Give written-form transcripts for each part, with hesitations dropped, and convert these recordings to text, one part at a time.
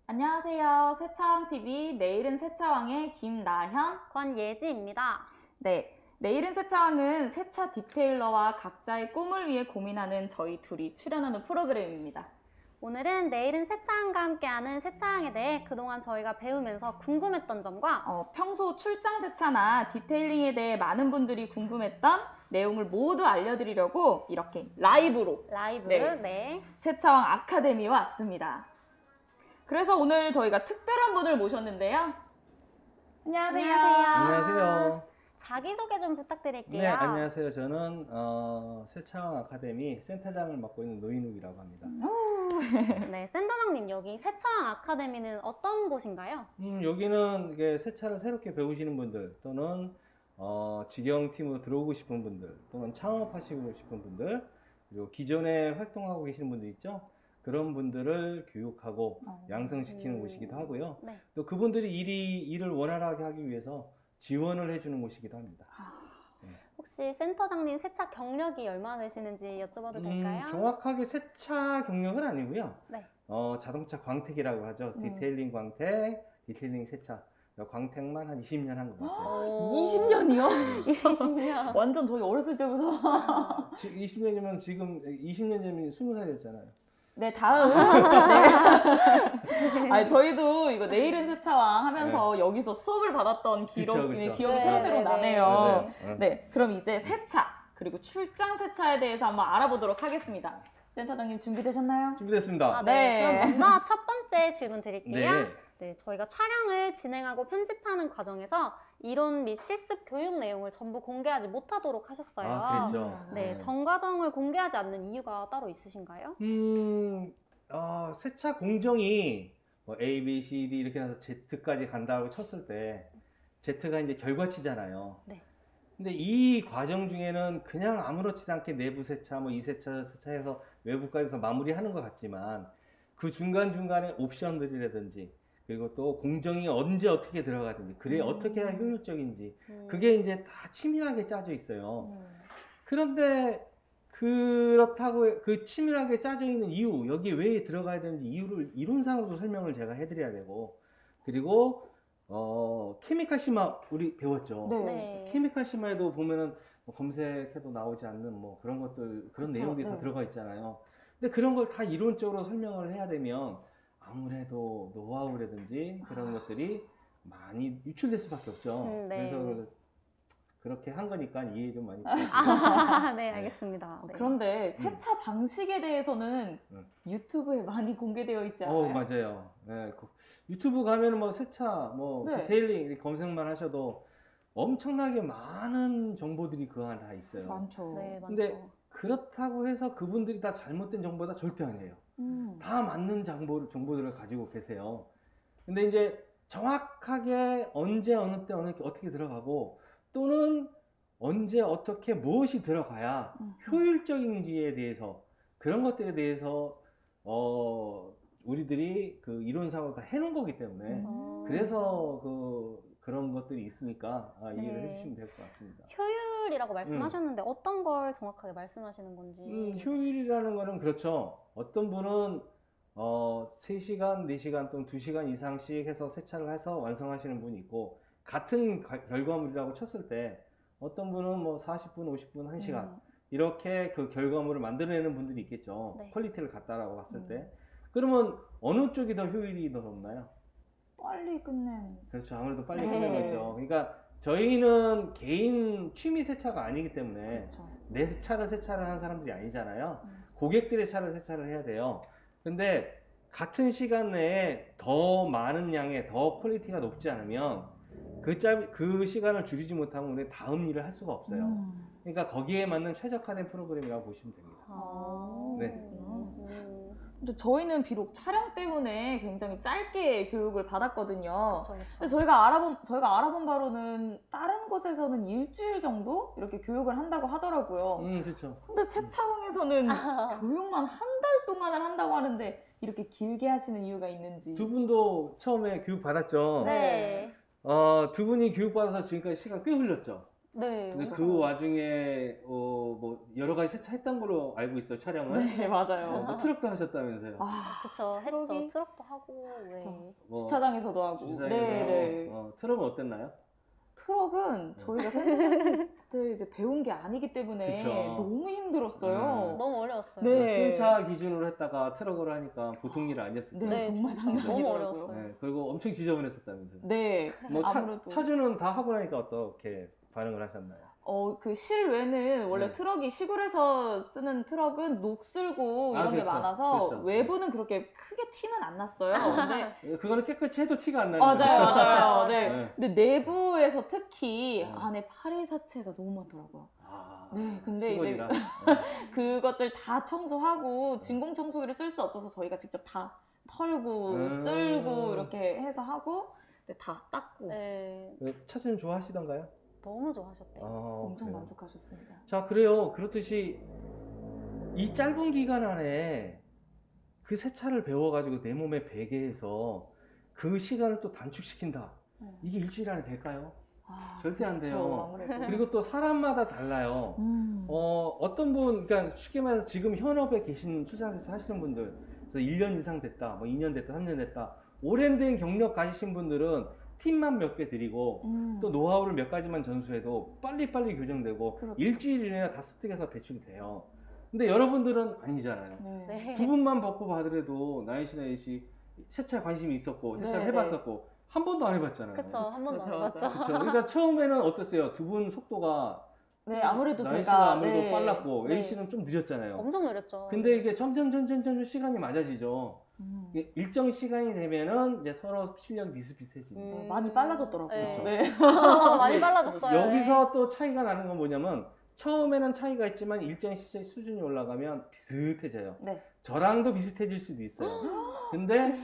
안녕하세요. 세차왕TV 내일은 세차왕의 김나현, 권예지입니다. 네, 내일은 세차왕은 세차 디테일러와 각자의 꿈을 위해 고민하는 저희 둘이 출연하는 프로그램입니다. 오늘은 내일은 세차왕과 함께하는 세차왕에 대해 그동안 저희가 배우면서 궁금했던 점과 평소 출장 세차나 디테일링에 대해 많은 분들이 궁금했던 내용을 모두 알려드리려고 이렇게 라이브로 네. 세차왕 아카데미에 왔습니다. 그래서 오늘 저희가 특별한 분을 모셨는데요. 안녕하세요. 안녕하세요. 자기소개 좀 부탁드릴게요. 네, 안녕하세요. 저는 세차왕 아카데미 센터장을 맡고 있는 노인욱이라고 합니다. 네, 센터장님, 여기 세차왕 아카데미는 어떤 곳인가요? 여기는 이게 세차를 새롭게 배우시는 분들 또는 직영팀으로 들어오고 싶은 분들 또는 창업하시고 싶은 분들 그리고 기존에 활동하고 계시는 분들 있죠? 그런 분들을 교육하고 양성시키는 곳이기도 하고요. 네. 또 그분들이 일을 원활하게 하기 위해서 지원을 해주는 곳이기도 합니다. 혹시 센터장님 세차 경력이 얼마나 되시는지 여쭤봐도 될까요? 정확하게 세차 경력은 아니고요. 네. 자동차 광택이라고 하죠. 디테일링 광택, 디테일링 세차. 광택만 한 20년 한 것 같아요. 20년이요? 20년. 완전 저희 어렸을 때부터. 20년이면 지금 20년 전이면 20살이었잖아요. 네, 다음. 아니, 저희도 이거 내일은 세차왕 하면서 여기서 수업을 받았던 기억이 새록새록 나네요. 맞아요. 네, 그럼 이제 세차, 그리고 출장 세차에 대해서 한번 알아보도록 하겠습니다. 센터장님 준비되셨나요? 준비됐습니다. 네. 그럼 먼저 첫 번째 질문 드릴게요. 네. 네, 저희가 촬영을 진행하고 편집하는 과정에서 이론 및 실습 교육 내용을 전부 공개하지 못하도록 하셨어요. 그렇죠. 네, 전 과정을 공개하지 않는 이유가 따로 있으신가요? 세차 공정이 뭐 A, B, C, D 이렇게 해서 Z까지 간다고 쳤을 때 Z가 이제 결과치잖아요. 네. 근데 이 과정 중에는 그냥 아무렇지도 않게 내부 세차, 뭐 2세차, 세차해서 외부까지 해서 마무리하는 것 같지만 그 중간중간에 옵션들이라든지 그리고 또 공정이 언제 어떻게 들어가든지 그래 어떻게 해야 효율적인지 그게 이제 다 치밀하게 짜져 있어요. 그런데 그렇다고 그 치밀하게 짜져 있는 이유, 여기 왜 들어가야 되는지 이유를 이론상으로도 설명을 제가 해드려야 되고 그리고 케미칼 심화 우리 배웠죠. 네. 케미칼 심화에도 보면은 뭐 검색해도 나오지 않는 뭐 그런 것들 그런 그쵸, 내용들이 다 들어가 있잖아요. 근데 그런 걸 다 이론적으로 설명을 해야 되면 아무래도 노하우라든지 그런 것들이 많이 유출될 수밖에 없죠. 네. 그래서 그렇게 한 거니까 이해 좀 많이 네, 알겠습니다. 네. 그런데 세차 방식에 대해서는 유튜브에 많이 공개되어 있지 않아요? 맞아요. 네, 유튜브 가면은 뭐 세차, 뭐 디테일링 이렇게 검색만 하셔도 엄청나게 많은 정보들이 그 안에 다 있어요. 많죠. 네, 많죠. 근데 그렇다고 해서 그분들이 다 잘못된 정보다 절대 아니에요. 다 맞는 정보들을 가지고 계세요. 근데 이제 정확하게 언제 어느 때 어떻게 들어가고 또는 언제 어떻게 무엇이 들어가야 효율적인지에 대해서 그런 것들에 대해서 우리들이 그 이론상으로 다 해놓은 거기 때문에 그래서 그런 것들이 있으니까 이해를 해주시면 될 것 같습니다. 효율이라고 말씀하셨는데 어떤 걸 정확하게 말씀하시는 건지. 효율이라는 거는 그렇죠. 어떤 분은 3시간, 4시간 또는 2시간 이상씩 해서 세차를 해서 완성하시는 분이 있고 같은 결과물이라고 쳤을 때 어떤 분은 뭐 40분, 50분, 1시간 이렇게 그 결과물을 만들어내는 분들이 있겠죠. 네. 퀄리티를 갖다라고 봤을 때. 그러면 어느 쪽이 더 효율이 더 높나요? 빨리 끝낸. 그렇죠. 아무래도 빨리 끝내겠죠. 그러니까 저희는 개인 취미 세차가 아니기 때문에 그렇죠. 내 차를 세차를 하는 사람들이 아니잖아요. 고객들의 차를 세차를 해야 돼요. 근데 같은 시간 내에 더 많은 양의 더 퀄리티가 높지 않으면 그 시간을 줄이지 못하면 우리 다음 일을 할 수가 없어요. 그러니까 거기에 맞는 최적화된 프로그램이라고 보시면 됩니다. 네. 근데 저희는 비록 촬영 때문에 굉장히 짧게 교육을 받았거든요. 그쵸. 근데 저희가 알아본 바로는 다른 곳에서는 일주일 정도 이렇게 교육을 한다고 하더라고요. 그렇죠. 근데 세차왕에서는 교육만 한 달 동안을 한다고 하는데 이렇게 길게 하시는 이유가 있는지. 두 분도 처음에 교육 받았죠? 네. 두 분이 교육 받아서 지금까지 시간 꽤 흘렸죠? 네. 근데 엄청 그 와중에 뭐 여러 가지 세차했던 걸로 알고 있어요, 촬영을. 네, 맞아요. 뭐 트럭도 하셨다면서요. 아, 그쵸, 트럭이? 했죠. 트럭도 하고, 네. 그쵸. 뭐 주차장에서도 하고. 주차장에서 네. 트럭은 어땠나요? 트럭은 저희가 센터 때 이제 배운 게 아니기 때문에 그쵸. 너무 힘들었어요. 너무 어려웠어요. 네. 시음차 기준으로 했다가 트럭으로 하니까 보통 일 아니었을 네, 거예요. 네, 정말 진짜 장난 너무 아니더라고요. 어려웠어요. 네, 그리고 엄청 지저분했었다면서요. 네, 뭐 아무래도. 차주는 다 하고 나니까 어떻게 반응을 하셨나요? 그 실외는 원래 네. 트럭이 시골에서 쓰는 트럭은 녹슬고 이런 게 그렇죠. 많아서 그렇죠. 외부는 그렇게 크게 티는 안 났어요. 근데 그거는 깨끗이 해도 티가 안 나는 맞아요, 거죠. 맞아요. 네. 네. 근데 내부에서 특히 네. 안에 파리사체가 너무 많더라고요. 아, 네, 근데 이제 시골이라. 그것들 다 청소하고 진공 청소기를 쓸 수 없어서 저희가 직접 다 털고 쓸고 이렇게 해서 하고 근데 다 닦고 네. 차주는 좋아하시던가요? 너무 좋아하셨대요. 엄청 그래요. 만족하셨습니다. 자, 그래요. 그렇듯이 이 짧은 기간 안에 그 세차를 배워가지고 내 몸에 배게 해서 그 시간을 또 단축시킨다. 이게 일주일 안에 될까요? 절대 안 돼요. 그렇죠, 아무래도. 그리고 또 사람마다 달라요. 어떤 분, 그러니까 쉽게 말해서 지금 현업에 계신 출산세차 하시는 분들, 그래서 1년 이상 됐다, 뭐 2년 됐다, 3년 됐다, 오랜 경력 가지신 분들은 팁만 몇 개 드리고 또 노하우를 몇 가지만 전수해도 빨리빨리 교정되고 그렇죠. 일주일 이내에 다 습득해서 배출이 돼요. 근데 여러분들은 아니잖아요. 네. 네. 부분만 벗고 봐더라도 나연 씨 세차에 관심이 있었고 세차를 네, 해봤었고 한 번도 안 해봤잖아요. 그쵸, 한 번도 안 맞아, 해봤죠. 맞아. 그쵸? 그러니까 처음에는 어땠어요? 두 분 속도가 네, 아무래도 나연 제가 씨가 아무래도 네. 빨랐고 네. A 씨는 좀 느렸잖아요. 엄청 느렸죠. 근데 이게 점점 시간이 맞아지죠. 음. 이게 일정 시간이 되면은 이제 서로 실력이 비슷비슷해지는. 네, 많이 빨라졌더라고요. 네. 네. 많이 빨라졌어요. 여기서 또 차이가 나는 건 뭐냐면 처음에는 차이가 있지만 일정 수준이 올라가면 비슷해져요. 네. 저랑도 비슷해질 수도 있어요. 근데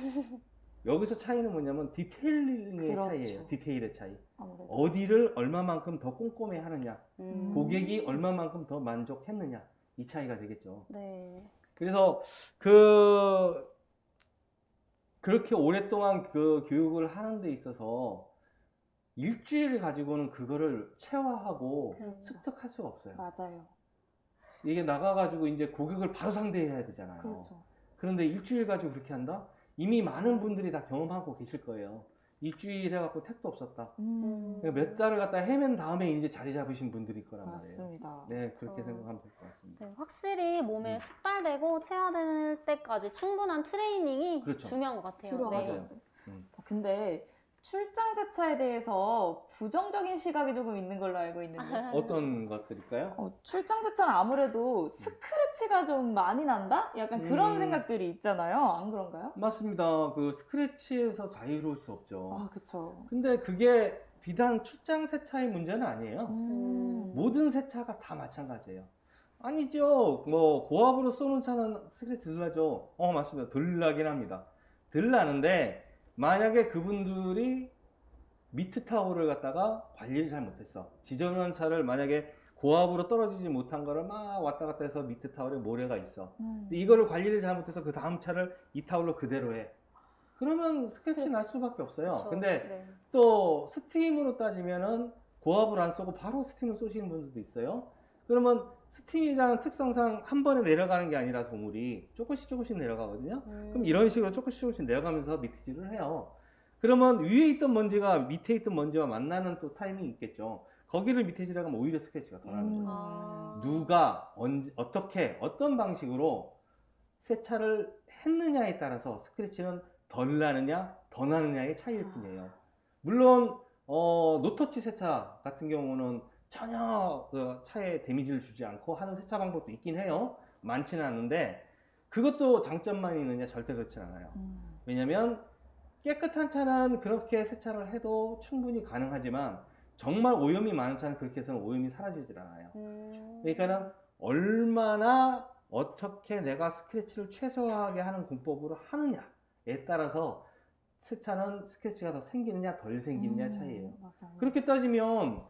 여기서 차이는 뭐냐면 디테일링의 그렇죠. 차이예요. 디테일의 차이. 아무래도. 어디를 얼마만큼 더 꼼꼼히 하느냐, 음. 고객이 얼마만큼 더 만족했느냐, 이 차이가 되겠죠. 네. 그래서 그렇게 오랫동안 그 교육을 하는 데 있어서 일주일 가지고는 그거를 체화하고 그렇죠. 습득할 수가 없어요. 맞아요. 이게 나가가지고 이제 고객을 바로 상대해야 되잖아요. 그렇죠. 그런데 일주일 가지고 그렇게 한다? 이미 많은 분들이 다 경험하고 계실 거예요. 일주일 해갖고 택도 없었다. 그러니까 몇 달을 갖다 헤맨 다음에 이제 자리 잡으신 분들이 있거란 말이에요. 맞습니다. 네, 그렇게 그렇죠. 생각하면 될 것 같습니다. 네, 확실히 몸에 숙달되고 체화될 때까지 충분한 트레이닝이 그렇죠. 중요한 것 같아요. 필요하죠. 맞아요. 근데 출장 세차에 대해서 부정적인 시각이 조금 있는 걸로 알고 있는데 어떤 것들일까요? 출장 세차는 아무래도 스크래치가 좀 많이 난다? 약간 그런 생각들이 있잖아요. 안 그런가요? 맞습니다. 그 스크래치에서 자유로울 수 없죠. 아, 그쵸. 근데 그게 비단 출장 세차의 문제는 아니에요. 모든 세차가 다 마찬가지예요. 아니죠. 뭐 고압으로 쏘는 차는 스크래치 덜 나죠. 맞습니다. 덜 나긴 합니다. 덜 나는데 만약에 그분들이 미트 타월을 갖다가 관리를 잘 못했어. 지저분한 차를 만약에 고압으로 떨어지지 못한 거를 막 왔다 갔다 해서 미트 타월에 모래가 있어. 근데 이거를 관리를 잘못해서 그 다음 차를 이 타월로 그대로 해. 그러면 스크래치 날 수밖에 없어요. 그렇죠. 근데 네. 또 스팀으로 따지면은 고압을 안 쏘고 바로 스팀을 쏘시는 분들도 있어요. 그러면 스팀이라는 특성상 한 번에 내려가는 게 아니라 소물이 조금씩 내려가거든요. 그럼 이런 식으로 조금씩 내려가면서 미트질을 해요. 그러면 위에 있던 먼지가 밑에 있던 먼지와 만나는 또 타이밍이 있겠죠. 거기를 미트질하고 하면 오히려 스크래치가 더 나는 거죠. 아. 누가 언제 어떻게 어떤 방식으로 세차를 했느냐에 따라서 스크래치는 덜 나느냐 더 나느냐의 차이일 뿐이에요. 물론 노터치 세차 같은 경우는 전혀 그 차에 데미지를 주지 않고 하는 세차 방법도 있긴 해요. 많지는 않은데 그것도 장점만 있느냐? 절대 그렇진 않아요. 왜냐면 깨끗한 차는 그렇게 세차를 해도 충분히 가능하지만 정말 오염이 많은 차는 그렇게 해서는 오염이 사라지질 않아요. 그러니까는 얼마나 어떻게 내가 스크래치를 최소화하게 하는 공법으로 하느냐에 따라서 세차는 스크래치가 더 생기느냐 덜 생기느냐 차이예요. 맞아요. 그렇게 따지면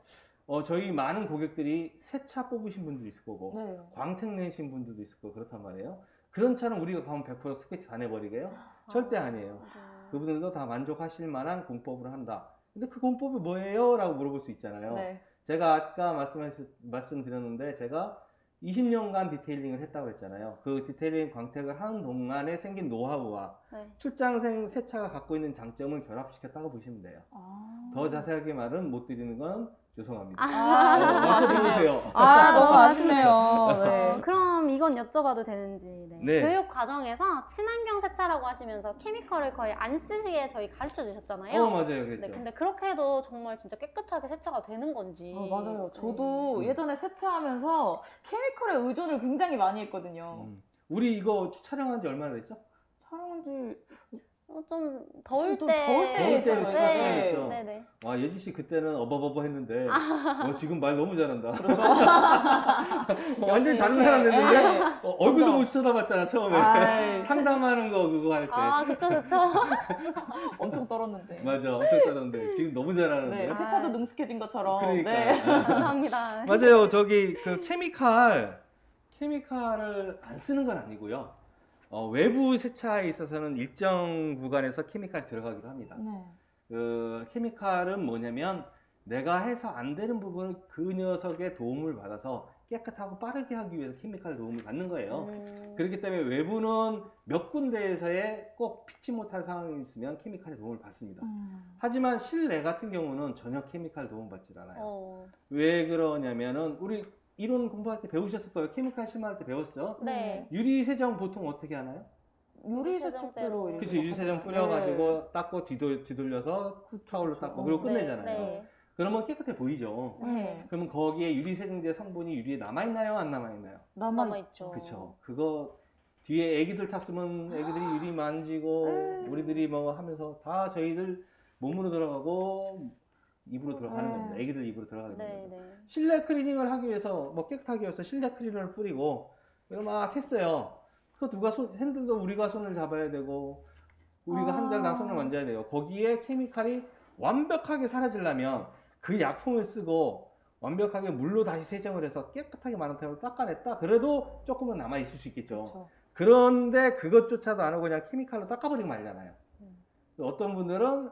저희 많은 고객들이 새 차 뽑으신 분들도 있을 거고 네. 광택 내신 분들도 있을 거고 그렇단 말이에요. 그런 차는 우리가 가면 100% 스크래치 다 내버리게요? 절대 아니에요. 그분들도 다 만족하실 만한 공법으로 한다. 근데 그 공법이 뭐예요? 라고 물어볼 수 있잖아요. 네. 제가 아까 말씀드렸는데 제가 20년간 디테일링을 했다고 했잖아요. 그 디테일링 광택을 하는 동안에 생긴 노하우와 네. 출장생 세차가 갖고 있는 장점을 결합시켰다고 보시면 돼요. 더 자세하게 말은 못 드리는 건 죄송합니다. 와서 배우세요. 너무 아쉽네요. 네. 그럼 이건 여쭤봐도 되는지. 네. 네. 교육 과정에서 친환경 세차라고 하시면서 케미컬을 거의 안 쓰시게 저희 가르쳐 주셨잖아요. 맞아요. 그랬죠. 네, 근데 그렇게 해도 정말 진짜 깨끗하게 세차가 되는 건지. 맞아요. 저도 네. 예전에 세차하면서 케미컬에 의존을 굉장히 많이 했거든요. 우리 이거 촬영한 지 얼마나 됐죠? 촬영한 지 좀 더울 좀 때. 더울 때 했죠, 했죠, 저희가. 네. 했죠. 네네. 와, 예지 씨 그때는 어버버버 했는데 지금 말 너무 잘한다. 그렇죠. 완전히 다른 이렇게, 사람 됐는데 네. 얼굴도 점점. 못 쳐다봤잖아 처음에. 아이, 상담하는 거 그거 할 때. 그쵸, 그쵸. 엄청 떨었는데. 맞아, 엄청 잘하는데 지금 너무 잘하는데. 네, 세차도 능숙해진 것처럼. 그러니까. 네. 감사합니다. 맞아요. 저기 그 케미칼을 안 쓰는 건 아니고요. 외부 세차에 있어서는 일정 구간에서 케미칼이 들어가기도 합니다. 네. 그 케미칼은 뭐냐면 내가 해서 안 되는 부분을 그 녀석의 도움을 받아서 깨끗하고 빠르게 하기 위해서 케미칼 도움을 받는 거예요. 그렇기 때문에 외부는 몇 군데에서의 꼭 피치 못할 상황이 있으면 케미칼의 도움을 받습니다. 하지만 실내 같은 경우는 전혀 케미칼 도움 받질 않아요. 왜 그러냐면은 우리 이론 공부할 때 배우셨을 거예요. 케미칼 심할 때 배웠어. 네. 유리 세정 보통 어떻게 하나요? 유리세척대로 그치, 유리 세정 뿌려가지고 닦고 뒤돌려서 타올로 닦고 그리고 끝내잖아요. 네. 그러면 깨끗해 보이죠. 네. 그러면 거기에 유리 세정제 성분이 유리에 남아있나요? 안 남아있나요? 남아있죠. 그쵸. 그거 뒤에 애기들 탔으면 애기들이 유리 만지고 우리들이 뭐 하면서 다 저희들 몸으로 들어가고 입으로 들어가는 겁니다. 애기들 입으로 들어가게 됩니다. 네. 실내 클리닝을 하기 위해서 뭐 깨끗하게 해서 실내 클리너를 뿌리고 이거 막 했어요. 그거 누가 핸들도 우리가 손을 잡아야 되고 우리가 한 달 다 손을 만져야 돼요. 거기에 케미칼이 완벽하게 사라지려면 그 약품을 쓰고 완벽하게 물로 다시 세정을 해서 깨끗하게 마른 탕으로 닦아냈다. 그래도 조금은 남아 있을 수 있겠죠. 그쵸. 그런데 그것조차도 안 하고 그냥 케미칼로 닦아버리면 말잖아요. 어떤 분들은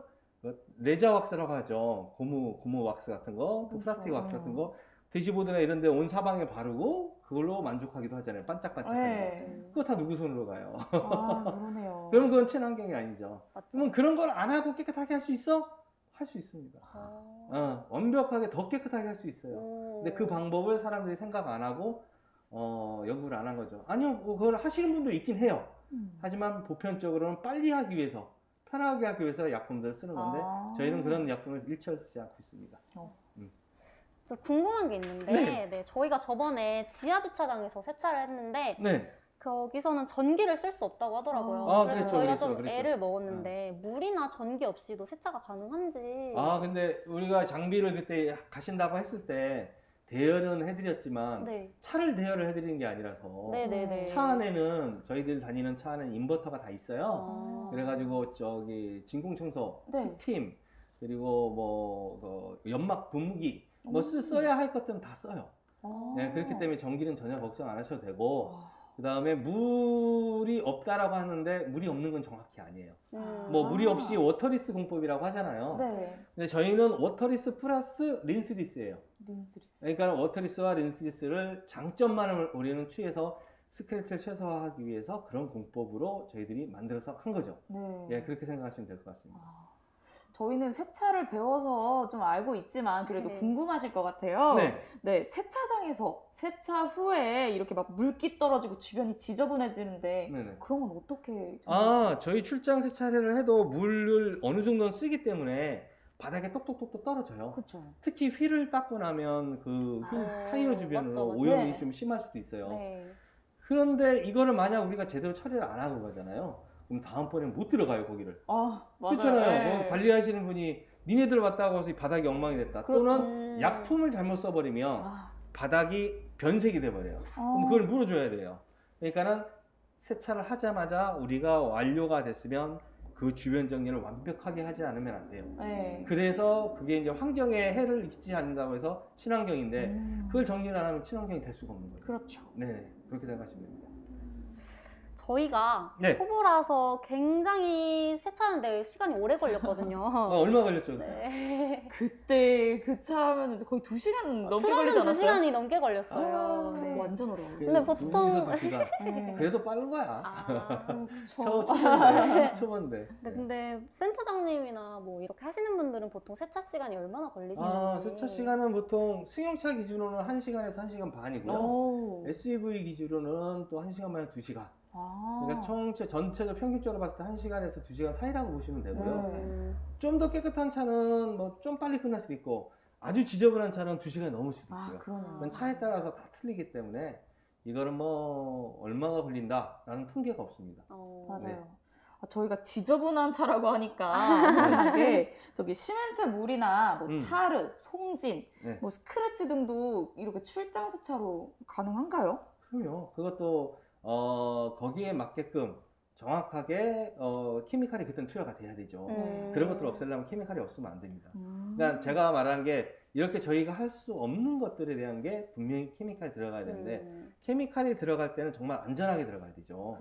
레자 왁스라고 하죠. 고무 왁스 같은 거, 또 플라스틱 왁스 같은 거 대시보드나 이런 데 온 사방에 바르고 그걸로 만족하기도 하잖아요. 반짝반짝하게. 네. 그거 다 누구 손으로 가요? 그러네요. 그럼 그건 친환경이 아니죠. 맞죠. 그러면 그런 걸 안 하고 깨끗하게 할 수 있어? 할 수 있습니다. 완벽하게 더 깨끗하게 할 수 있어요. 근데 그 방법을 사람들이 생각 안 하고 연구를 안 한 거죠. 아니요, 그걸 하시는 분도 있긴 해요. 하지만 보편적으로는 빨리 하기 위해서, 편하게 하기 위해서 약품들을 쓰는 건데 저희는 그런 약품을 일체 쓰지 않고 있습니다. 저 궁금한 게 있는데, 네, 저희가 저번에 지하 주차장에서 세차를 했는데, 네. 거기서는 전기를 쓸 수 없다고 하더라고요. 그래서 그랬죠, 저희가 그랬죠, 좀 그랬죠. 애를 먹었는데, 물이나 전기 없이도 세차가 가능한지. 근데 우리가 장비를 그때 가신다고 했을 때 대여는 해드렸지만 네. 차를 대여를 해드리는 게 아니라서 네네네. 차 안에는 저희들 다니는 차 안에는 인버터가 다 있어요. 그래가지고 저기 진공청소, 네. 스팀 그리고 뭐 연막 분무기 뭐 써야 할 것들은 다 써요. 네, 그렇기 때문에 전기는 전혀 걱정 안 하셔도 되고 그 다음에 물이 없다라고 하는데 물이 없는 건 정확히 아니에요. 뭐 물이 없이 워터리스 공법이라고 하잖아요. 네. 근데 저희는 워터리스 플러스 린스리스예요. 린스리스. 그러니까 워터리스와 린스리스를 장점만을 우리는 취해서 스크래치를 최소화하기 위해서 그런 공법으로 저희들이 만들어서 한 거죠. 네. 예, 그렇게 생각하시면 될 것 같습니다. 저희는 세차를 배워서 좀 알고 있지만 그래도 네. 궁금하실 것 같아요. 네. 네, 세차장에서 세차 후에 이렇게 막 물기 떨어지고 주변이 지저분해지는데 네네. 그런 건 어떻게? 저희 출장 세차를 해도 물을 어느 정도는 쓰기 때문에 바닥에 똑똑똑똑 떨어져요. 그렇죠. 특히 휠을 닦고 나면 그 휠 타이어 주변으로 맞죠. 오염이 네. 좀 심할 수도 있어요. 네. 그런데 이거를 만약 우리가 제대로 처리를 안 하고 가잖아요. 그럼 다음번에는 못 들어가요, 거기를. 맞아요. 그렇잖아요. 네. 뭐 관리하시는 분이 니네들 왔다고 해서 이 바닥이 엉망이 됐다. 그렇죠. 또는 약품을 잘못 써버리면 바닥이 변색이 돼버려요. 그럼 그걸 물어줘야 돼요. 그러니까는 세차를 하자마자 우리가 완료가 됐으면 그 주변 정리를 완벽하게 하지 않으면 안 돼요. 네. 그래서 그게 이제 환경에 해를 끼치지 않는다고 해서 친환경인데 그걸 정리를 안 하면 친환경이 될 수가 없는 거예요. 그렇죠. 네, 그렇게 생각하시면 됩니다. 저희가 네. 초보라서 굉장히 세차하는데 시간이 오래 걸렸거든요. 얼마 걸렸죠? 네. 그때 그 차 하면 거의 2시간 넘게 걸리지 트럭은 않았어요? 2시간이 넘게 걸렸어요. 아, 네. 완전 어려워. 근데 보통- 두 분이서 2시간. 네. 그래도 빠른 거야. 아, 그쵸. 초반데. 초반데. 네, 근데 센터장님이나 뭐 이렇게 하시는 분들은 보통 세차 시간이 얼마나 걸리시는지. 세차 시간은 보통 승용차 기준으로는 1시간에서 1시간 반이고요. 오. SUV 기준으로는 또 1시간 반에서 2시간. 아. 그러니까 전체적 평균적으로 봤을 때 1시간에서 2시간 사이라고 보시면 되고요. 네. 좀 더 깨끗한 차는 뭐 좀 빨리 끝날 수도 있고 아주 지저분한 차는 2시간이 넘을 수도 아, 있고요. 그러네요. 그건 차에 따라서 다 틀리기 때문에 이거는 뭐 얼마가 걸린다라는 통계가 없습니다. 맞아요. 네. 저희가 지저분한 차라고 하니까 생각난 게 저기 시멘트 물이나 뭐 타르, 송진, 네. 뭐 스크래치 등도 이렇게 출장 세차로 가능한가요? 그럼요. 그것도 거기에 맞게끔 정확하게 케미칼이 그땐 투여가 돼야 되죠. 그런 것들을 없애려면 케미칼이 없으면 안 됩니다. 그러니까 제가 말한 게 이렇게 저희가 할 수 없는 것들에 대한 게 분명히 케미칼이 들어가야 되는데 케미칼이 들어갈 때는 정말 안전하게 들어가야 되죠.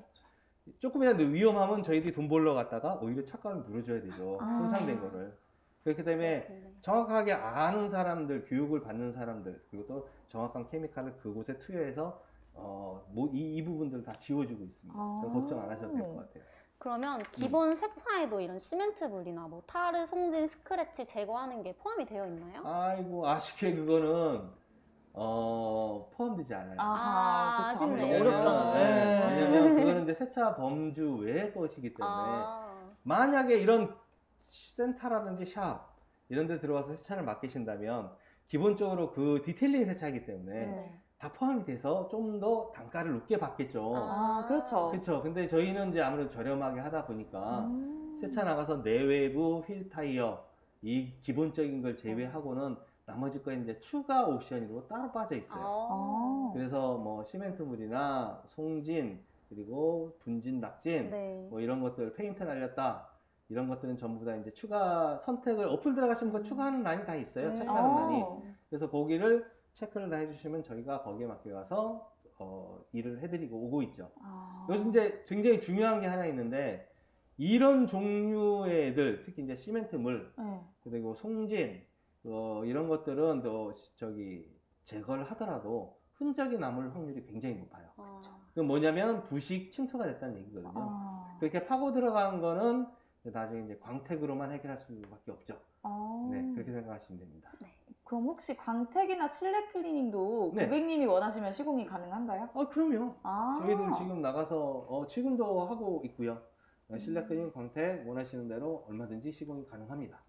조금이라도 위험하면 저희들이 돈 벌러 갔다가 오히려 차값을 물어줘야 되죠. 아. 손상된 거를. 그렇기 때문에 정확하게 아는 사람들, 교육을 받는 사람들, 그리고 또 정확한 케미칼을 그곳에 투여해서 이 부분들 다 지워주고 있습니다. 걱정 안 하셔도 될 것 같아요. 그러면 기본 세차에도 이런 시멘트 물이나 뭐 타르, 송진, 스크래치 제거하는 게 포함이 되어 있나요? 아이고 아쉽게 그거는 포함되지 않아요. 아, 그쵸. 아무래도 아쉽네요. 어렵잖아요. 네. 왜냐면 그거는 이제 세차 범주 외의 것이기 때문에 만약에 이런 센터라든지 샵 이런 데 들어와서 세차를 맡기신다면 기본적으로 그 디테일링 세차이기 때문에 네. 다 포함이 돼서 좀 더 단가를 높게 받겠죠. 그렇죠. 그렇죠. 근데 저희는 이제 아무래도 저렴하게 하다 보니까 세차 나가서 내외부 휠 타이어 이 기본적인 걸 제외하고는 나머지 거 이제 추가 옵션으로 따로 빠져 있어요. 그래서 뭐 시멘트물이나 송진 그리고 분진, 낙진 네. 뭐 이런 것들 페인트 날렸다 이런 것들은 전부 다 이제 추가 선택을 어플 들어가시면 그 추가하는 란이 다 있어요. 체크하는 란이. 그래서 거기를 체크를 다 해주시면 저희가 거기에 맞게 가서 일을 해드리고 오고 있죠. 요즘 이제 굉장히 중요한 게 하나 있는데 이런 종류의 애들 특히 이제 시멘트물 그리고 송진 이런 것들은 또 제거를 하더라도 흔적이 남을 확률이 굉장히 높아요. 그건 뭐냐면 부식 침투가 됐다는 얘기거든요. 그렇게 파고 들어간 거는 나중에 이제 광택으로만 해결할 수밖에 없죠. 네, 그렇게 생각하시면 됩니다. 그럼 혹시 광택이나 실내 클리닝도 네. 고객님이 원하시면 시공이 가능한가요? 그럼요. 아. 저희들 지금 나가서 지금도 하고 있고요. 실내 클리닝, 광택 원하시는 대로 얼마든지 시공이 가능합니다.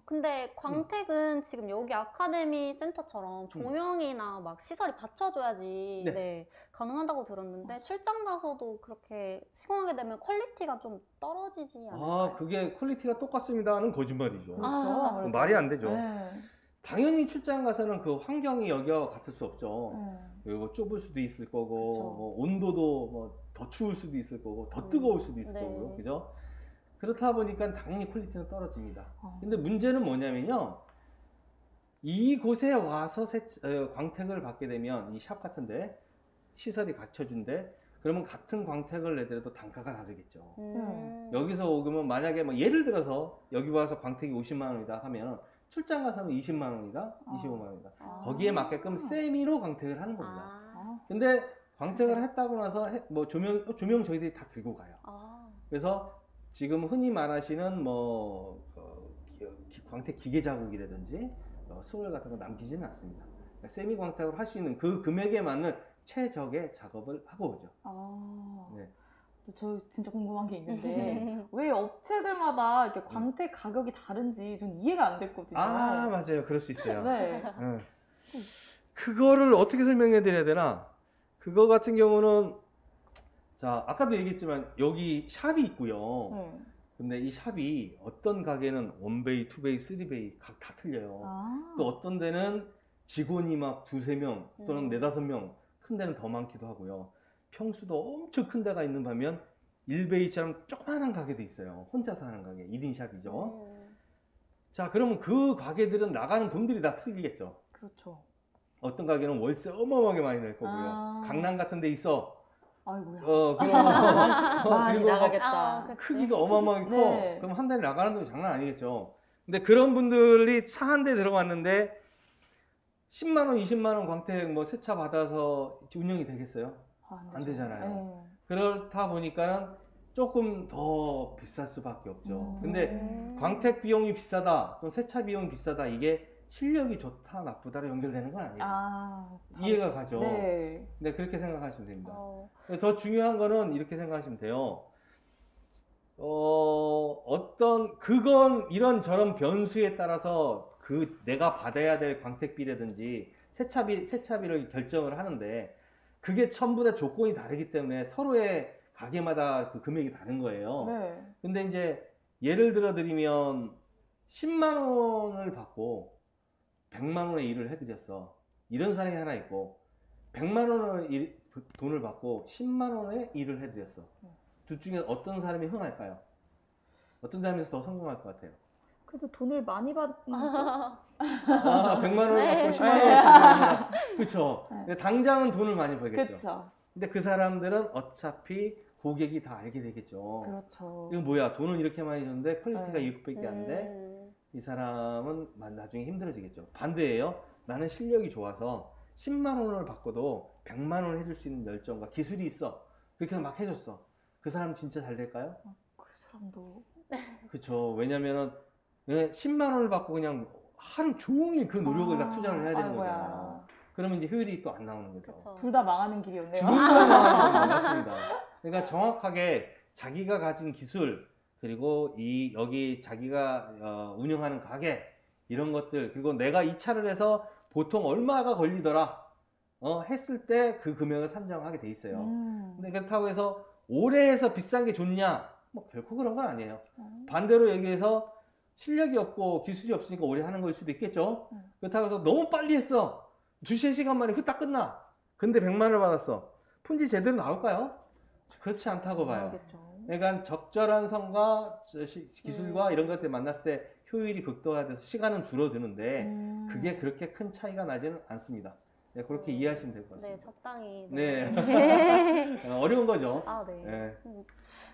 근데 광택은 지금 여기 아카데미 센터처럼 조명이나 막 시설이 받쳐줘야지 네. 네, 가능하다고 들었는데 출장 가서도 그렇게 시공하게 되면 퀄리티가 좀 떨어지지 않을까요? 그게 퀄리티가 똑같습니다는 거짓말이죠. 그렇죠. 아무래도. 말이 안 되죠. 네. 당연히 출장 가서는 그 환경이 여기와 같을 수 없죠. 네. 그리고 좁을 수도 있을 거고, 그쵸. 뭐 온도도 뭐 더 추울 수도 있을 거고, 더 뜨거울 수도 있을 네. 거고요. 그죠? 그렇다 보니까 당연히 퀄리티는 떨어집니다. 어. 근데 문제는 뭐냐면요. 이곳에 와서 광택을 받게 되면 이 샵 같은데 시설이 갖춰준데 그러면 같은 광택을 내더라도 단가가 다르겠죠. 여기서 오면 만약에 뭐 예를 들어서 여기 와서 광택이 50만 원이다 하면 출장 가서는 20만 원이다, 25만 원이다. 거기에 맞게끔 세미로 광택을 하는 겁니다. 근데 광택을 했다고 나서 뭐 조명 저희들이 다 들고 가요. 그래서 지금 흔히 말하시는 뭐 광택 기계 자국이라든지 수월 같은 거 남기지는 않습니다. 그러니까 세미 광택을 할 수 있는 그 금액에 맞는 최적의 작업을 하고 오죠. 네. 저 진짜 궁금한 게 있는데 왜 업체들마다 이렇게 광택 가격이 다른지 좀 이해가 안 됐거든요. 맞아요. 그럴 수 있어요. 네. 그거를 어떻게 설명해 드려야 되나? 그거 같은 경우는 자 아까도 얘기했지만 여기 샵이 있고요. 근데 이 샵이 어떤 가게는 원베이, 투베이, 쓰리베이 각 다 틀려요. 또 어떤 데는 직원이 막 2-3명 또는 4-5명 큰 데는 더 많기도 하고요. 평수도 엄청 큰 데가 있는 반면 1베이처럼 조그만한 가게도 있어요. 혼자서 하는 가게, 1인 샵이죠. 자 그러면 그 가게들은 나가는 돈들이 다 틀리겠죠. 그렇죠. 어떤 가게는 월세 어마어마하게 많이 낼 거고요. 강남 같은 데 있어. 아이고야. 그런 많이 그리고 나가겠다. 그치. 크기가 어마어마하게 커. 네. 그럼 한 달에 나가는 돈이 장난 아니겠죠. 근데 그런 분들이 차 한 대 들어갔는데 10만 원, 20만 원 광택 뭐 세차 받아서 운영이 되겠어요? 안 되잖아요. 네. 그렇다 보니까는 조금 더 비쌀 수밖에 없죠. 근데 음. 광택 비용이 비싸다, 또 세차 비용이 비싸다, 이게 실력이 좋다, 나쁘다로 연결되는 건 아니에요. 이해가 가죠. 네. 네, 그렇게 생각하시면 됩니다. 어. 더 중요한 거는 이렇게 생각하시면 돼요. 그건 이런저런 변수에 따라서 내가 받아야 될 광택비라든지 세차비를 결정을 하는데, 그게 전부 다 조건이 다르기 때문에 서로의 가게마다 그 금액이 다른 거예요. 네. 근데 이제 예를 들어 드리면 10만 원을 받고 100만 원의 일을 해드렸어. 이런 사람이 하나 있고, 100만 원의 돈을 받고 10만 원의 일을 해드렸어. 둘 중에 어떤 사람이 흥할까요? 어떤 사람이 더 성공할 것 같아요? 그래도 돈을 많이 받는 쪽? 100만 원을 네. 받고 10만 원을 주면, 그쵸. 네. 근데 당장은 돈을 많이 벌겠죠. 그렇죠. 근데 그 사람들은 어차피 고객이 다 알게 되겠죠. 그렇죠. 이거 뭐야, 돈은 이렇게 많이 줬는데 퀄리티가 네. 이것밖에 안 돼. 음. 이 사람은 나중에 힘들어지겠죠. 반대예요. 나는 실력이 좋아서 10만 원을 받고도 100만 원을 해줄 수 있는 열정과 기술이 있어. 그렇게 해서 막 해줬어. 그 사람 진짜 잘 될까요? 그 사람도 그렇죠. 왜냐면은 10만 원을 받고 그냥 하루 종일 그 노력을 다 투자를 해야 되는 아이고야. 거잖아요. 그러면 이제 효율이 또 안 나오는 거죠. 그쵸. 둘 다 망하는 길이었네요. 맞습니다. 그러니까 정확하게 자기가 가진 기술, 그리고 여기 자기가 운영하는 가게, 이런 것들, 그리고 내가 이 차를 해서 보통 얼마가 걸리더라 했을 때 그 금액을 산정하게 돼 있어요. 근데 그렇다고 해서 오래 해서 비싼 게 좋냐? 뭐 결코 그런 건 아니에요. 반대로 얘기해서 실력이 없고 기술이 없으니까 오래 하는 거일 수도 있겠죠. 그렇다고 해서 너무 빨리 했어. 2-3시간 만에 후딱 끝나. 근데 100만 원을 받았어. 품질 제대로 나올까요? 그렇지 않다고 봐요. 그렇겠죠. 그러니까 적절한 선과 기술과 이런 것들 만났을 때 효율이 극도화돼서 시간은 줄어드는데 그게 그렇게 큰 차이가 나지는 않습니다. 네, 그렇게 이해하시면 될 것 같습니다. 네, 적당히. 네. 어려운 거죠. 아, 네. 네.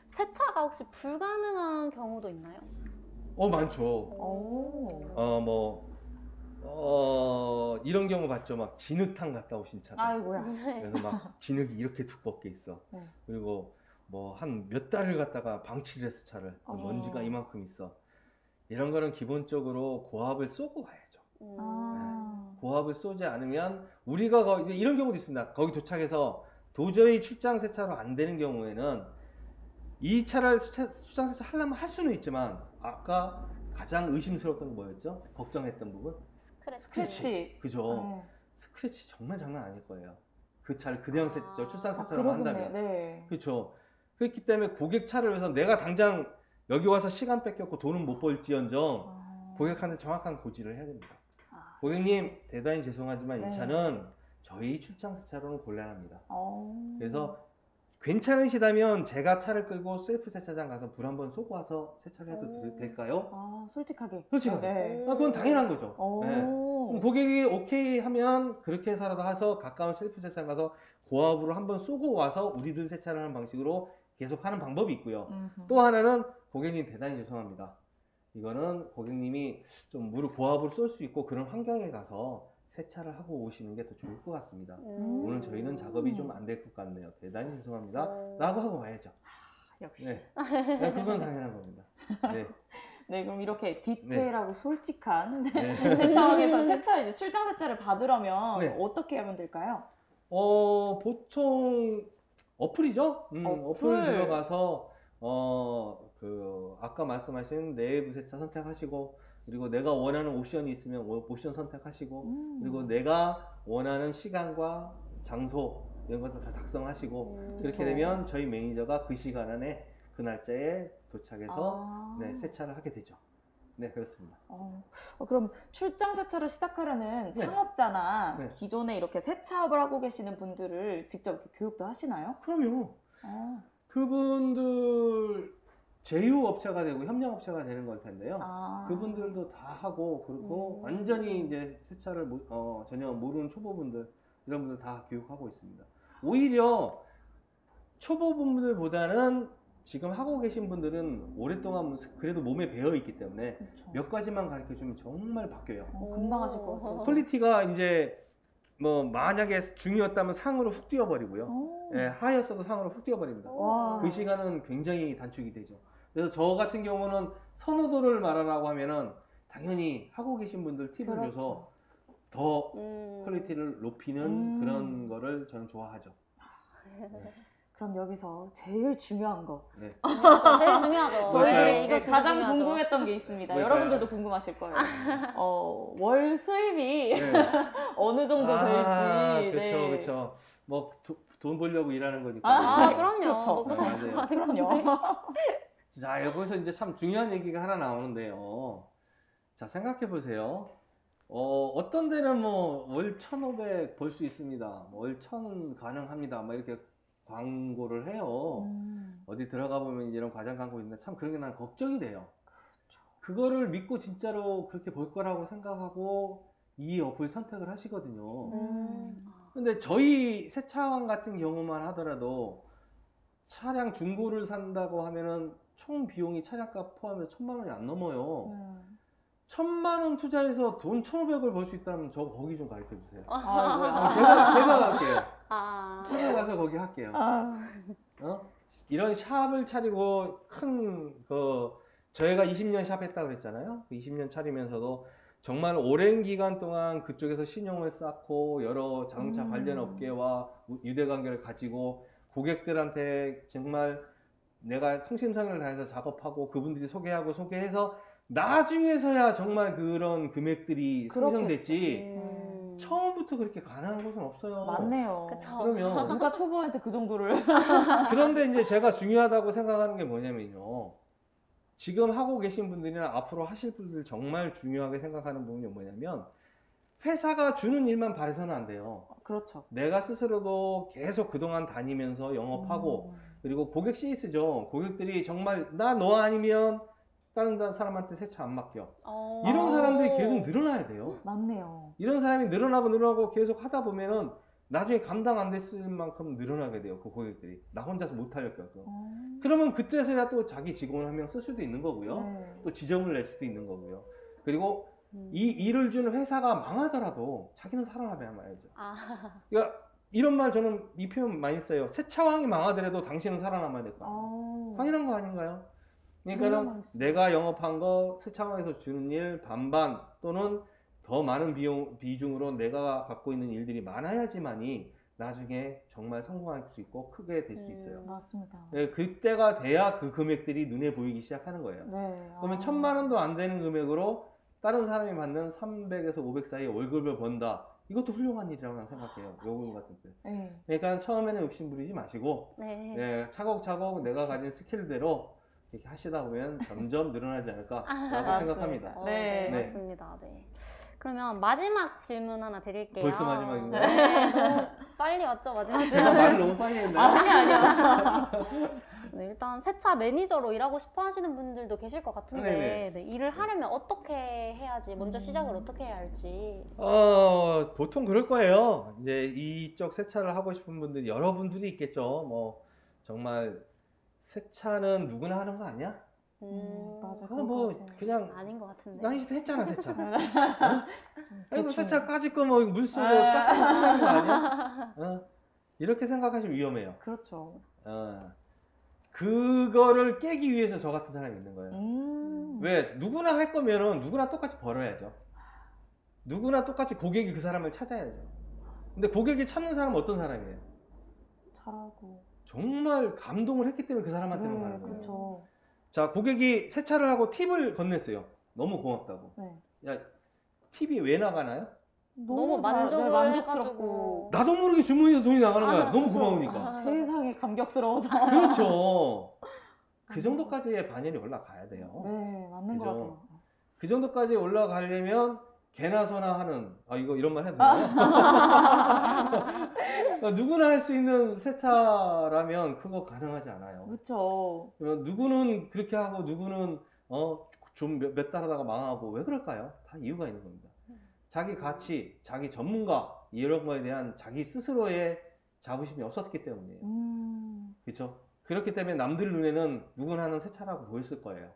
세차가 혹시 불가능한 경우도 있나요? 많죠. 오. 이런 경우 봤죠. 막 진흙탕 갔다 오신 차들. 아이고야. 그래서 막 진흙이 이렇게 두껍게 있어. 네. 그리고 뭐 한 몇 달을 갖다가 방치를 했어, 차를. 먼지가 이만큼 있어. 이런 거는 기본적으로 고압을 쏘고 가야죠. 고압을 쏘지 않으면 우리가 이제 이런 경우도 있습니다. 거기 도착해서 도저히 출장 세차로 안 되는 경우에는 이 차를 출장 세차 하려면 할 수는 있지만, 아까 가장 의심스러웠던 건 뭐였죠? 걱정했던 부분? 스크래치. 그죠? 네. 스크래치 정말 장난 아닐 거예요. 그 차를 그냥 출산 세차로 그러겠네. 한다면. 네. 그렇죠. 그렇기 때문에 고객 차를 위해서 내가 당장 여기 와서 시간 뺏겼고 돈은 못 벌지언정 고객한테 정확한 고지를 해야 됩니다. 고객님, 대단히 죄송하지만 네. 이 차는 저희 출장 세차로는 곤란합니다. 그래서 괜찮으시다면 제가 차를 끌고 셀프 세차장 가서 불 한번 쏘고 와서 세차를 해도 될까요? 솔직하게. 솔직하게. 네. 그건 당연한 거죠. 네. 오. 그럼 고객이 오케이 하면 그렇게 해서라도 해서 가까운 셀프 세차장 가서 고압으로 한번 쏘고 와서 우리들 세차를 하는 방식으로 계속 하는 방법이 있고요. 또 하나는, 고객님 대단히 죄송합니다. 이거는 고객님이 좀 물을 고압으로 쏠 수 있고 그런 환경에 가서 세차를 하고 오시는 게 더 좋을 것 같습니다. 오늘 저희는 작업이 좀 안 될 것 같네요. 대단히 죄송합니다. 라고 하고 와야죠. 역시. 네. 그건 당연한 겁니다. 네. 네, 그럼 이렇게 디테일하고 솔직한 네. 세차원에서 이제 출장 세차를 받으려면 네. 어떻게 하면 될까요? 보통 어플이죠. 어플. 어플 들어가서 아까 말씀하신 내부 세차 선택하시고, 그리고 내가 원하는 옵션이 있으면 옵션 선택하시고, 그리고 내가 원하는 시간과 장소 이런 것도 다 작성하시고, 그렇게 되면 저희 매니저가 그 시간 안에 그 날짜에 도착해서 네, 세차를 하게 되죠. 네, 그렇습니다. 그럼 출장 세차를 시작하려는 창업자나 네. 기존에 이렇게 세차업을 하고 계시는 분들을 직접 이렇게 교육도 하시나요? 그럼요. 그분들 제휴업체가 되고 협력업체가 되는 걸 텐데요. 그분들도 다 하고, 그렇고 완전히 이제 세차를 전혀 모르는 초보분들, 이런 분들 다 교육하고 있습니다. 오히려 초보분들보다는 지금 하고 계신 분들은 오랫동안 그래도 몸에 배어 있기 때문에 그렇죠. 몇 가지만 가르쳐 주면 정말 바뀌어요. 금방 하실 것 같아요. 퀄리티가 이제 뭐 만약에 중이었다면 상으로 훅 뛰어버리고요. 오. 예, 하였어도 상으로 훅 뛰어버립니다. 와. 그 시간은 굉장히 단축이 되죠. 그래서 저 같은 경우는 선호도를 말하라고 하면은 당연히 하고 계신 분들 팁을 그렇죠. 줘서 더 퀄리티를 높이는 그런 거를 저는 좋아하죠. 그럼 여기서 제일 중요한 거. 네. 진짜 제일 중요하죠. 저희들이 이거 진짜 가장 중요하죠. 궁금했던 게 있습니다. 뭘까요? 여러분들도 궁금하실 거예요. 월 수입이 네. 어느 정도 될지. 그렇죠, 네. 그렇죠. 뭐 돈 벌려고 일하는 거니까. 그럼요. 그렇죠. 먹고 살자고 네. 하는 그럼요. 건데. 자, 여기서 이제 참 중요한 얘기가 하나 나오는데요. 자, 생각해 보세요. 어떤 데는 뭐 월 1,500 벌 수 있습니다. 뭐 월 1,000 가능합니다. 막 이렇게 광고를 해요. 어디 들어가 보면 이런 과장 광고 있는데 참 그런 게 난 걱정이 돼요. 그거를 믿고 진짜로 그렇게 벌 거라고 생각하고 이 어플 선택을 하시거든요. 근데 저희 세차왕 같은 경우만 하더라도 차량 중고를 산다고 하면은 총 비용이 차량값 포함해서 1,000만 원이 안 넘어요. 1,000만 원 투자해서 돈 1,500을 벌 수 있다면 저 거기 좀 가르쳐 주세요. 아이고야. 제가 갈게요. 아. 제가 가서 거기 할게요. 이런 샵을 차리고 저희가 20년 샵 했다고 그랬잖아요. 20년 차리면서도 정말 오랜 기간 동안 그쪽에서 신용을 쌓고 여러 자동차 관련 업계와 유대관계를 가지고 고객들한테 정말 내가 성심성의를 다해서 작업하고 그분들이 소개해서 나중에서야 정말 그런 금액들이 형성됐지 처음부터 그렇게 가능한 곳은 없어요. 맞네요. 그쵸. 그러면 누가 초보한테 그 정도를. 그런데 이제 제가 중요하다고 생각하는 게 뭐냐면요. 지금 하고 계신 분들이나 앞으로 하실 분들 정말 중요하게 생각하는 부분이 뭐냐면 회사가 주는 일만 바라서는 안 돼요. 그렇죠. 내가 스스로도 계속 그동안 다니면서 영업하고 그리고 고객 CS죠. 고객들이 정말 나 너 아니면 다른 사람한테 세차 안 맡겨. 이런 사람들이 계속 늘어나야 돼요. 맞네요. 이런 사람이 늘어나고 계속 하다 보면은 나중에 감당 안 됐을 만큼 늘어나게 돼요. 그 고객들이. 나 혼자서 못할 경우. 그러면 그때서야 또 자기 직원을 한 명 쓸 수도 있는 거고요. 네. 또 지점을 낼 수도 있는 거고요. 그리고 이 일을 주는 회사가 망하더라도 자기는 살아남아야죠. 그러니까 이런 말 저는 이 표현 많이 써요. 세차왕이 망하더라도 당신은 살아남아야 될 거 아니에요. 당연한 거 아닌가요? 그러니까는 내가 영업한 거 세차왕에서 주는 일 반반 또는 더 많은 비중으로 내가 갖고 있는 일들이 많아야지만이 나중에 정말 성공할 수 있고 크게 될 수 있어요. 맞습니다. 네, 그때가 돼야 그 금액들이 눈에 보이기 시작하는 거예요. 네. 그러면 1,000만 원도 안 되는 금액으로 다른 사람이 받는 300에서 500 사이 월급을 번다. 이것도 훌륭한 일이라고 난 생각해요. 요금 같은 때. 네. 그러니까 처음에는 욕심 부리지 마시고 네, 차곡차곡 내가 가진 스킬대로 이렇게 하시다 보면 점점 늘어나지 않을까라고 생각합니다. 네. 네. 맞습니다. 네. 그러면 마지막 질문 하나 드릴게요. 벌써 마지막인가요? 네, 너무 빨리 왔죠, 마지막 질문. 제가 말을 너무 빨리 했나요? 아니야. 네, 일단 세차 매니저로 일하고 싶어 하시는 분들도 계실 것 같은데 네네. 네, 일을 하려면 어떻게 해야지, 먼저 시작을 어떻게 해야 할지. 보통 그럴 거예요. 이제 이쪽 세차를 하고 싶은 분들이 여러분들이 있겠죠. 뭐 정말 세차는 누구나 하는 거 아니야? 맞아. 뭐 그냥 아닌 것 같은데. 당신도 했잖아 세차. 아이고 대충. 세차 까짓 거뭐 물속에 딱 하는 거 아니야? 이렇게 생각하시면 위험해요. 그렇죠. 그거를 깨기 위해서 저 같은 사람이 있는 거예요. 왜? 누구나 할 거면은 누구나 똑같이 벌어야죠. 누구나 똑같이 고객이 그 사람을 찾아야죠. 근데 고객이 찾는 사람은 어떤 사람이에요? 잘하고. 정말 감동을 했기 때문에 그 사람한테만 가는 거예요. 그렇죠. 자, 고객이 세차를 하고 팁을 건넸어요. 너무 고맙다고. 네. 야, 팁이 왜 나가나요? 너무 만족스럽고. 만족스럽고. 나도 모르게 주문해서 돈이 나가는 거야. 너무 그렇죠. 고마우니까. 세상에 감격스러워서. 그렇죠. 그 정도까지의 반열이 올라가야 돼요. 네, 맞는 것 그죠? 같아요. 그 정도까지 올라가려면 개나 소나 하는, 이거 이런 말 해도 되나요? 누구나 할 수 있는 세차라면 그거 가능하지 않아요. 그렇죠. 누구는 그렇게 하고 누구는 좀 몇 달 하다가 망하고 왜 그럴까요? 다 이유가 있는 겁니다. 자기 가치, 자기 전문가 이런 거에 대한 자기 스스로의 자부심이 없었기 때문이에요. 그렇죠? 그렇기 때문에 남들 눈에는 누구나 하는 세차라고 보였을 거예요.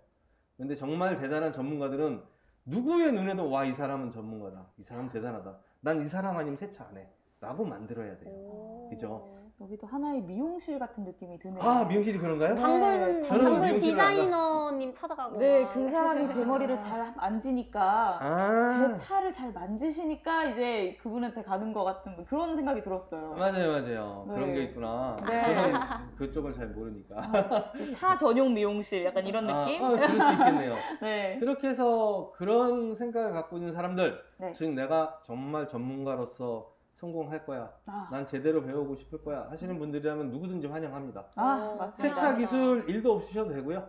근데 정말 대단한 전문가들은 누구의 눈에도 와, 이 사람은 전문가다. 이 사람은 대단하다. 난 이 사람 아니면 세차 안 해. 라고 만들어야 돼요. 오. 그죠? 여기도 하나의 미용실 같은 느낌이 드네요. 아, 미용실이 그런가요? 네. 단골 저는 단골 미용실을 안 디자이너님 찾아가고 네, 막. 그 사람이 제 머리를 잘 만지니까 아, 제 차를 잘 만지시니까 이제 그분한테 가는 것 같은 그런 생각이 들었어요. 맞아요, 맞아요. 네. 그런 게 있구나. 네. 저는 그쪽을 잘 모르니까. 차 전용 미용실 약간 이런 느낌? 그럴 수 있겠네요. 네. 그렇게 해서 그런 생각을 갖고 있는 사람들, 네. 즉 내가 정말 전문가로서 성공할 거야, 아, 난 제대로 배우고 싶을 거야 하시는 분들이라면 누구든지 환영합니다. 아, 오, 맞습니다. 세차 기술 1도 없으셔도 되고요.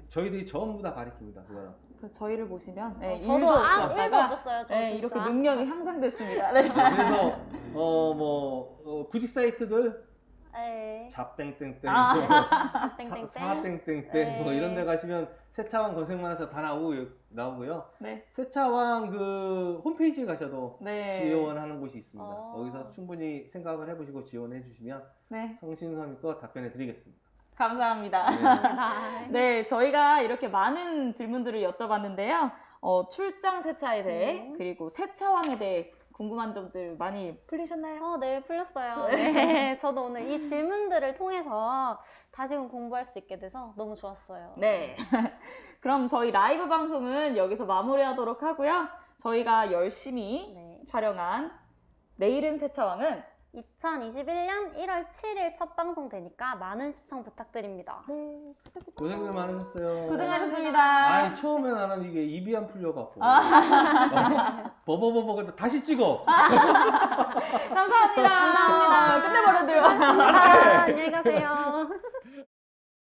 저희들이 전부 다 가르칩니다. 그거는. 그 저희를 보시면 네, 저도 일도 아, 없었다가 1도 없었어요. 저 네, 진짜. 이렇게 능력이 향상됐습니다. 네. 그래서 구직 사이트들 네. 잡땡땡땡, 아. 땡땡땡. 사땡땡땡 네. 뭐 이런 데 가시면 세차왕 검색만 해서 다 나오고요. 네. 세차왕 그 홈페이지에 가셔도 네. 지원하는 곳이 있습니다. 어. 거기서 충분히 생각을 해보시고 지원해 주시면 네. 성심성의껏 답변해 드리겠습니다. 감사합니다. 네. 네, 저희가 이렇게 많은 질문들을 여쭤봤는데요. 출장 세차에 대해 그리고 세차왕에 대해 궁금한 점들 많이 풀리셨나요? 네, 풀렸어요. 네, 저도 오늘 이 질문들을 통해서 다시금 공부할 수 있게 돼서 너무 좋았어요. 네. 그럼 저희 라이브 방송은 여기서 마무리하도록 하고요. 저희가 열심히 네. 촬영한 내일은 세차왕은 2021년 1월 7일 첫 방송 되니까 많은 시청 부탁드립니다. 네, 고생들 많으셨어요. 고생하셨습니다. 아니 처음에 나는 이게 입이 안 풀려갖고 버버버버 다시 찍어. 감사합니다. 감사합니다. 끝내버렸네요. 수고하셨습니다. 안녕히 가세요.